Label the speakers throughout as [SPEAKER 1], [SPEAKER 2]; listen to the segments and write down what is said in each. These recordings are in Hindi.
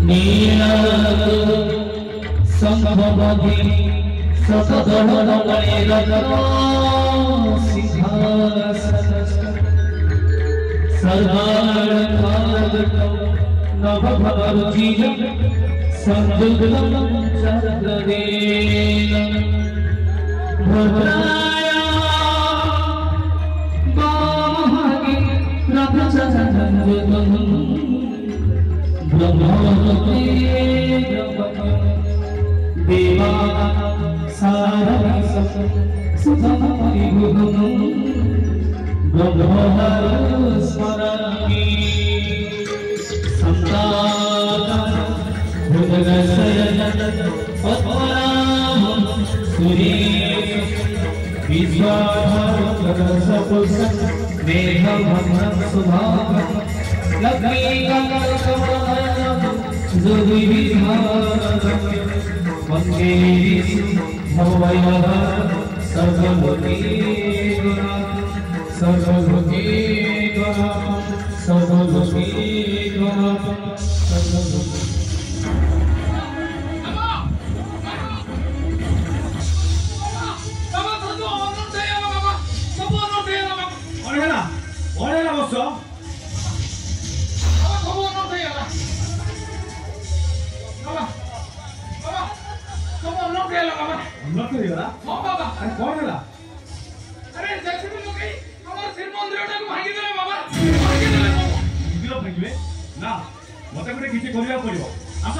[SPEAKER 1] नीला संभवति सतदलमणि रत्न सिंहासन सर्वार्थागतं नवभवरुचिं संयुक्तं चन्द्रदेन भद्राय वामहागे रथचन्द्रं ब्रह्मोपे देवा सारसं सुतमपरिभुवं ब्रह्मोहर स्मरामि संतानं भुजगशयनं पद्मनाभं सुरेशं विश्वाधारसपुषं मेघमग्नं शुभाङ्गं लक्ष्मीकान्तकमलं दुर्विधानं वन्दे भवयः सर्वलोकेश्वरः
[SPEAKER 2] ना मत गोटे किसी करने पड़ो आस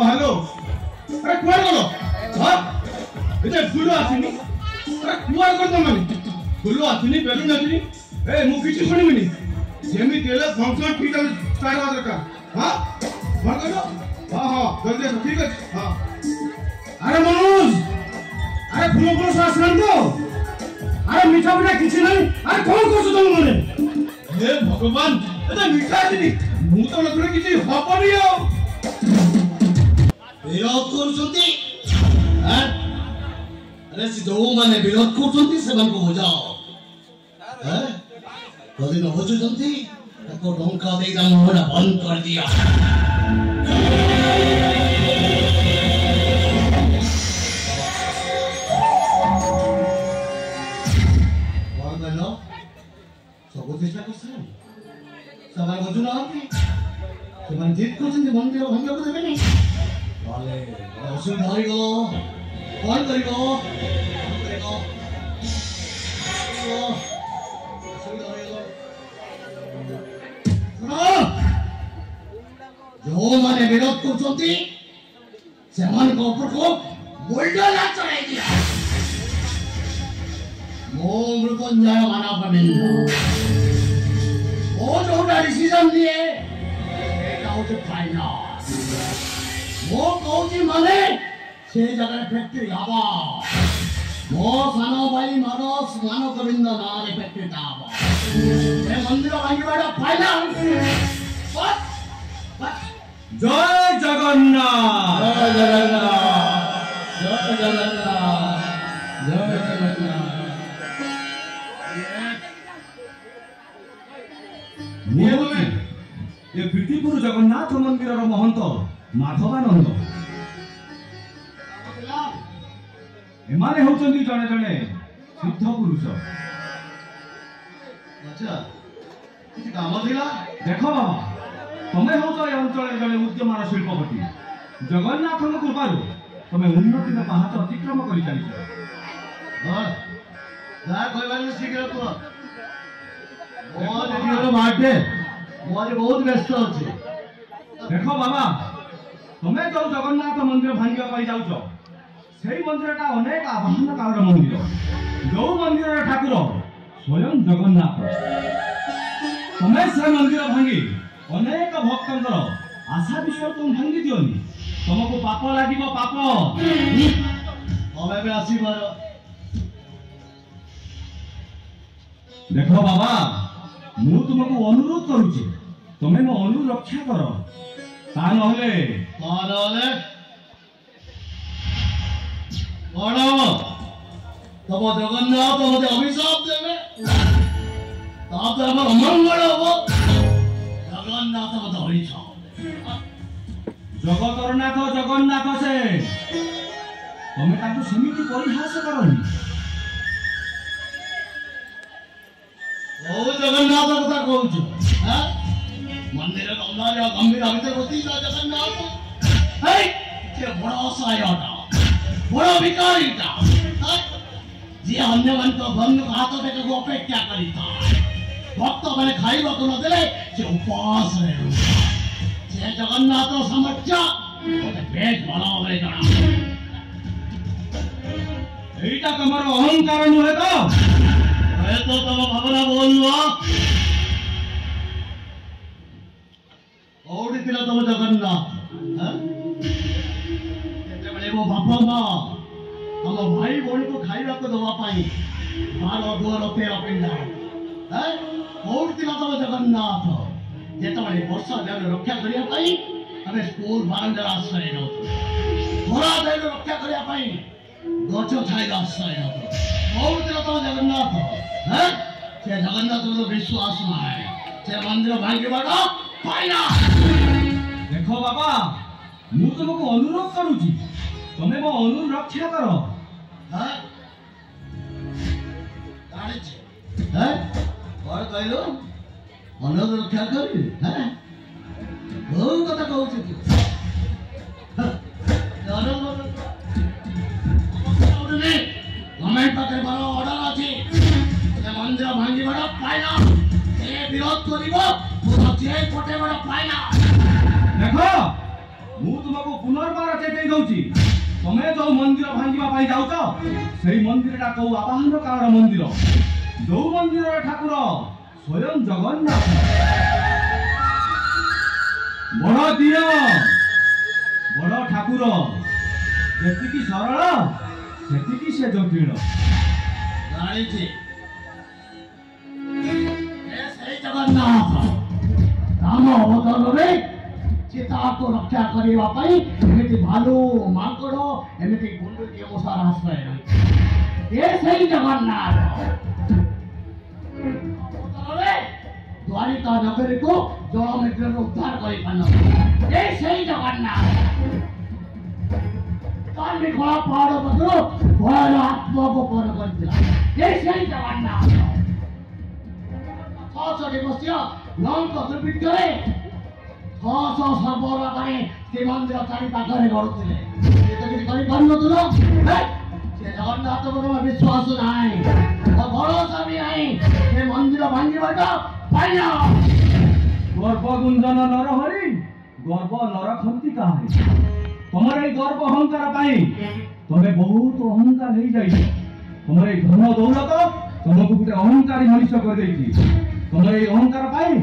[SPEAKER 2] हेलो अरे कुआर गलो हां इते फुलो आछिनी अरे कुआर कर दम माने फुलो आछिनी बेलून आछिनी ए मु किछि सुनिमिनी जेमी तेले फंक्शन ठीक स्टार्ट हो दरकार हां मन करो हां हां जल्दी ठीक है हां अरे मनोज अरे फुलो सासरन तो अरे मीठा मीठा किछि नहीं अरे कोन करछ तुम मने हे भगवान एटा मीठा आछिनी मु तो लगरे किछि हबनी हो विरोध करछंती अरे जो माने विरोध करछंती सेमान को बुझाओ कदी न बुझुछंती ताको ढंका दे जा मोड़ा बंद कर दिया और बोलो सब चेष्टा करछन सबाई बुझुना आती सेमान जिद करछंती मंदिर भंग कर देबेनी वाले असुविधा होइगो कौन करिगो जो माने विरोध करछंती सेमान को ऊपर को बुलडोजर चढ़ाई दिया मो मृत्युंजय मानव प्रवीण ओ जोटा डिसीजन लिए एटा होचे फाइनल मो कौची माने से जगह फैक्ट्री आवा मो सानो भाई मानस मानव गोविंद नारे फैक्ट्री आवा ए मंदिर भांगिबाडा फाइनल बस जय जगन्नाथ जय जगन्नाथ जय जगन्नाथ जय जगन्नाथ ये प्रीतिपुर जगन्नाथ मंदिर रो महंत माधवानंद एमाने होचंदी जने जने सिद्ध पुरुष अच्छा किछि काम दिला देखो बाबा तमे होचो ए अंचल जने उद्यमान शिल्पपति जगन्नाथ कृपारु तमे उन्नति में पाहाच अतिक्रम करि चलिछ हां जा कहबानी शीघ्र को ओ देखियो माटे मोर बहुत व्यस्त अछि देखो बाबा तमे जो जगन्नाथ मंदिर भांगिया पाई जाउछो सेही मंदिरटा अनेक आवाहन कालर मंदिर जो मंदिर ठाकुर स्वयं जगन्नाथ तमे से मंदिर भांगी अनेक भक्तंकर आशा विश्वास तुम भांगी दियोनी तुमको पाप लागिबो पाप
[SPEAKER 3] तमे बे आशीर्वाद
[SPEAKER 2] देखो बाबा मु तुमको अनुरोध करूची तमे मो अनुरोध रक्षा कर ता नहले
[SPEAKER 3] तब जगन्नाथ मते अभिशाप देवे ताप हमर अमंगल हो जगन्नाथ मते अभिशाप
[SPEAKER 2] जगतर नाथ जगन्नाथ से तमे ताको समिति परिहास करनी
[SPEAKER 3] ओ जगन्नाथ कथा कहूछु हां मंदिर अंधारे गंभीर हते होती जगन्नाथ हे के बड़ा सायटा बड़ा भिखारीटा जे अन्य मन को बंद हाथ देके अपेक्षा करिता भक्त माने खाइबा को न देले से उपवास रहे से जगन्नाथ समझा ओते पेट भला होवे जणा
[SPEAKER 2] एटा तमरो अहंकार नुहे तो
[SPEAKER 3] तम भावना बोलवा ओडी तिला तम जगन्नाथ हां केते बले वो बापा मां हम भाई बोली को खाइबा को दवा पाई 12 12 13 पिंडा हैं ओडी तिला तम जगन्नाथ जेतबले वर्षा देव रक्षा करिया पाई हमें स्कूल बारंदर आश्रय न थोड़ा देव रक्षा करिया पाई गछ छाई आश्रय न ओडी तिला तम जगन्नाथ हैं से जगन्नाथ को विश्वास न है से मंदिर भांगी बाटा पाइना
[SPEAKER 2] देखो बाबा मु तुमको अनुरोध करूची तमे मो अनुरोध रक्षा करो
[SPEAKER 3] हां ताणे छे हैं और कहलो अनुरोध रक्षा करी हैं बहुत कथा कहू छी अनुरोध गवर्नमेंट पाखे बड़ा ऑर्डर अछि से मंदिर भांगी बाटा पाइना ए विरोध करिवो तो जेल पटे बाटा पाइना
[SPEAKER 2] देखो मु तुमको पुनर्बार चेताई दउची तमे जो मंदिर भांगिबा पाई जाउतो सेही मंदिरटा को आवाहन कालर मंदिर जो मंदिर ठाकुर स्वयं जगन्नाथ बड़ दिय बड़ ठाकुर जेतिकी सरल सेतिकी से जटिल
[SPEAKER 3] गाड़ी थी ए सही जगन्नाथ राम अवतार रे सीता को रक्षा करिवा पई एमिति भालू माकड़ एमिति गुंडू के मुसार आश्रय रही ए सही जगन्नाथ अवतार रे द्वारिका नगरी को जल मित्र उद्धार करि पान ए सही जगन्नाथ काल में खड़ा पहाड़ पत्रो भयल आत्मा को पर कर दिया ए सही जगन्नाथ छाछड़ी बसिया लंक दुर्भिक्ष रे छाछ सबरा करे से मंदिर चारि पाखरे गडुथिले से तो कि करि पाउनथुलो हे से जगन्नाथ को विश्वास नाही और भरोसा भी नाही से मंदिर भांगिबाट पाइना
[SPEAKER 2] गर्भ गुंजन नरहरि गर्भ नरखंती काहे तमर ए गर्व अहंकार पाई तमे बहुत अहंकार हो जाई तमर ए धन दौलत तुमको गुटे अहंकारी मनुष्य कर देती तमर ए अहंकार पाई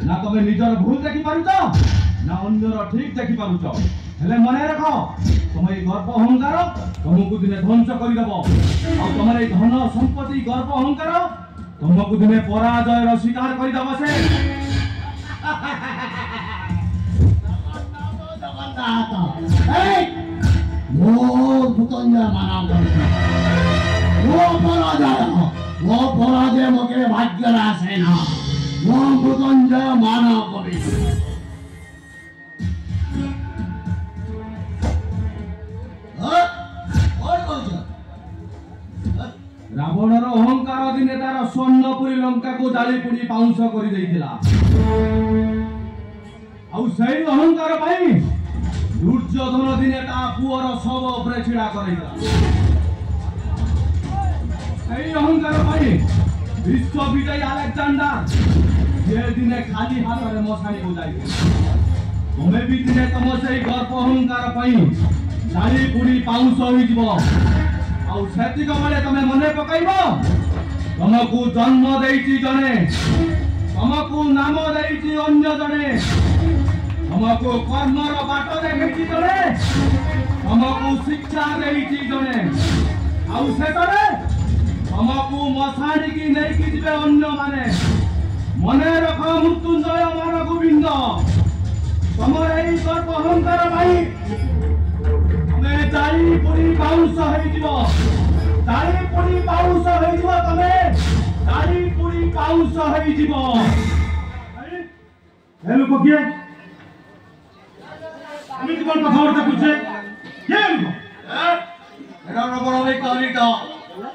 [SPEAKER 2] ना तमे निजर भूल देखि पारुछ ना अन्यर ठीक देखि पारुछ हेले मने रख तमे ए गर्व अहंकार तुमको दिने ध्वंस करि देबो आ तमर ए धन संपत्ति गर्व अहंकार तुमको दिने पराजय र स्वीकार करि देबो से
[SPEAKER 3] वो भूतंजय मानव वो पराजय मोके भाग्य रासे ना वो भूतंजय मानव कवि
[SPEAKER 2] रावणर अहंकार दिने तार स्वर्णपुरी लंका को जाली पुड़ी पाउंस कर देइतिला आउ सही अहंकार पाई दुर्योधन दिने ता पुअर सब उपरे छिड़ा करैला सही अहंकार पाई विश्व विजयी अलेक्जेंडर जे दिने खाली हाथ रे मसाणी बुझाई तमे भी दिने तम सही गर्व अहंकार पाई जाली पुड़ी पाउंस होई जिवो आउ सेतिक बेले तमे मने पकाइबो तमकु जन्म देइछि जने तमकु नाम देइछि अन्य जने तमकु कर्मर बाट देखैछि जने तमकु शिक्षा देइछि जने आउ सेतरे तमकु मसाणी की नेकी जिबे अन्य माने मने रख मृत्युंजय मान गोविंद तमर एई गर्व अहंकार भाई तमे जाई पुरी बाउंस होइजिबो दाढ़ी पुरी बाउंस होइजिबो तमे दाढ़ी पुरी बाउंस होइजिबो ए लोक किए আমি তোমার কথাবার্তা বুঝছে কে লোক
[SPEAKER 3] এরা বড় ভাই কাহিনীটা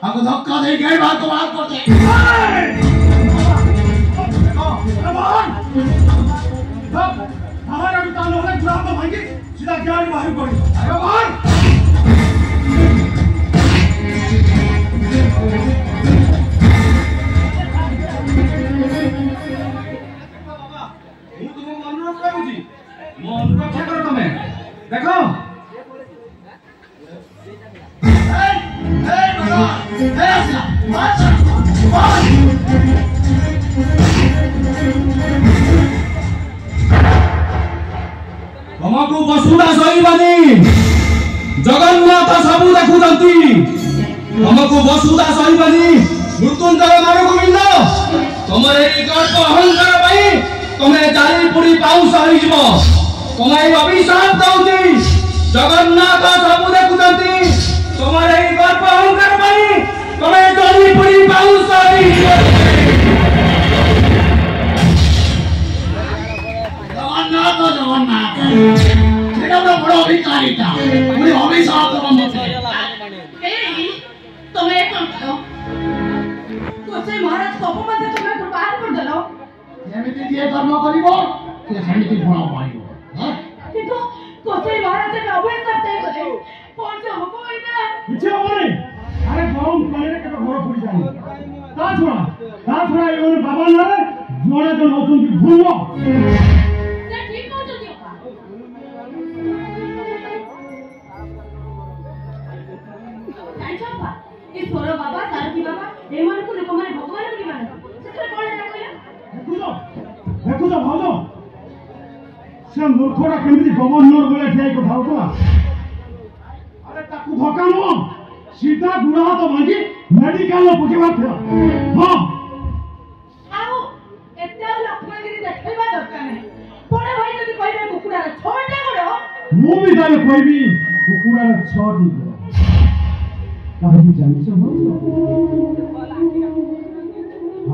[SPEAKER 3] আগো ধক্কা দেই গাই ভাগ ভাগ করতে
[SPEAKER 2] हमारा भी तालो है गुलाम तो भाई सीधा गाड़ी बाहर पड़ी अरे बाहर बाबा હું તમને अनुरोध करू छी मो अनुरोध क्या करो તમે देखो तमकु वसुधा सहीबानी जगन्नाथ सबु देखुचंती तमकु वसुधा सहीबानी मृत्युंजय मान गोविंद तमरे गर्व अहंकार पाई तमे जाली पुरी पाउस होइजिबो तमे अभिशाप दउती जगन्नाथ सबु देखुचंती तमरे गर्व अहंकार पाई तमे जाली पुरी पाउस होइजिबो
[SPEAKER 3] जगन्नाथ এটা বড় অভিকারিতা উনি অভিশাপ দেব মতে
[SPEAKER 4] এই তুমি কোন করো কোচে মহারাজ অপমানে তুমি বাহার করে দিল
[SPEAKER 3] যেমিতি দিয়ে কর্ম করিব সে সেমিতি ফল পাইব হ্যাঁ
[SPEAKER 4] কিন্তু কোচে মহারাজকে অভিশাপ দেই করে কোন যে হবো না
[SPEAKER 2] কিছু হবে আরে গরম পানিরে কেন ঘর পড়ি যাই তা ছড়া এর বাবা না জোড়া জন হচ্ছন্তি ভুললো
[SPEAKER 4] छोरो बाबा सारथी बाबा एमन को लोक माने भगवान की माने सेतरे कोन ना कइला
[SPEAKER 2] देखुछ भाउजो से मूर्खरा केमिति गवर्नर बोले ठेई को भाउजो अरे ताकु धकामो सीधा गुड़ा तो भांगी मेडिकल लो पकेवा थियो हां
[SPEAKER 4] आओ एते लक्ष्मणगिरी देखैबा दरकार नै पड़े भाई जदी कहबे कुकुडा 6टा गोड़
[SPEAKER 2] मु भी ताले कहबी कुकुडा 6टी काहे जानिछ हो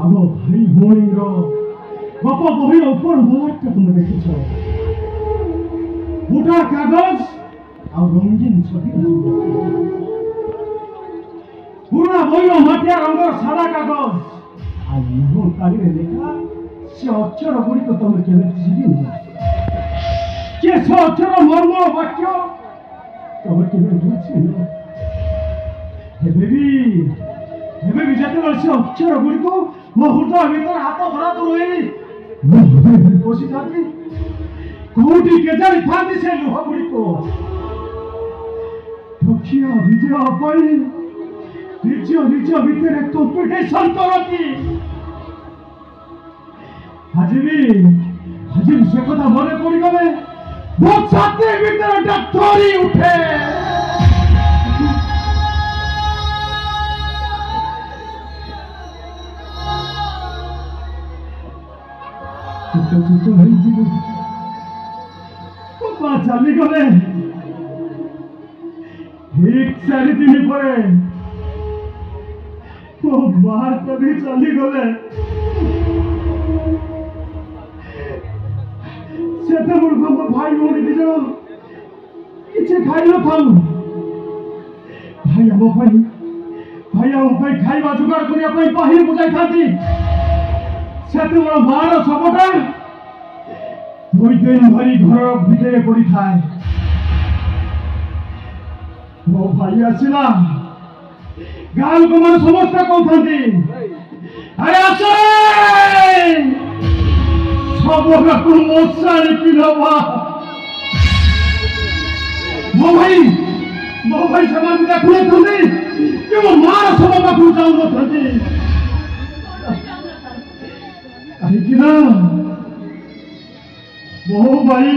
[SPEAKER 2] आबो भाई भोइरो बापा बही ऊपर मोट तुम देखिछ मोटा कागज और रंगीन छवि पूरा बहिरो मटिया रंगर सादा कागज आ इहो काली लेखा से अक्षर गुडी को तुम केने जिबी के से अक्षर मर्म वाक्य तुम केने बुझी हेबे जाते वर्ष अक्षर गुडी को मो हृदय भीतर हाथ धरा तो रोई मो हृदय कोसी जाती कोटी के जारी थाती से लुह गुडी को दुखिया विजय पई निज भीतर कॉम्पिटिशन करती आज भी से कथा मने पड़ी गले बहुत छाती भीतर डक्टरी उठे चुप नहीं जीव चली गले एक 4 दिन पर तो बाहर कभी चली गले सेते मूर्ख भाई भौणी दी जण किछि खाइ न थाउ भाई हम खाइबा जुगाड़ करिया पई बाहिर बुझाई थाती सेते मोर मार सबटा 2 दिन भरी घर भितरे पड़ी थाए मो भाई आसिला गाल को मन समस्त कहथांती अरे आसे सब को मोसारी पिलवा मो भाई समान देखु थी
[SPEAKER 3] कि वो मार सब पाखु जाऊन थंती कहीं ना वो भाई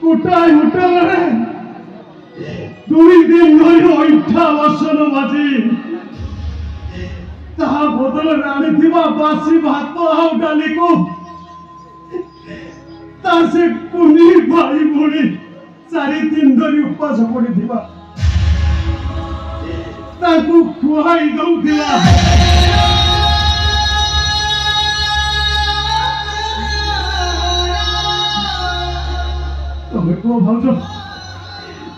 [SPEAKER 3] कुटाई होटल रे 2 दिन धरी इच्छा बसन बाजी ताहा बदल राणी थिबा बासी भात आउ डाली को तासे कुनी भाई बोली 4 दिन धरी उपवास पड़ी थिबा ताकू खुआई दउथिला तमे को भाउजो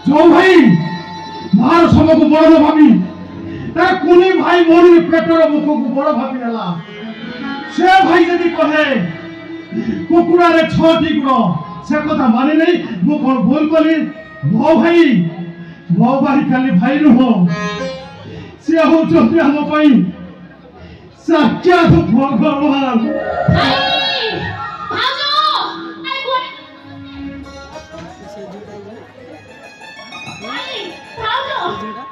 [SPEAKER 3] जो भाई मार सबको बड़ भाभी तार कुनी भाई मोरी पेटर मुख को बड़ भाभी नेला से भाई जदी कहे कुकुड़ा रे 6टी गुड़ से कथा माने नहीं मु कोन बोल कली मो भाई खाली भाई नुह से हो चोती हम पई साक्षात भगवान
[SPEAKER 4] भाउजो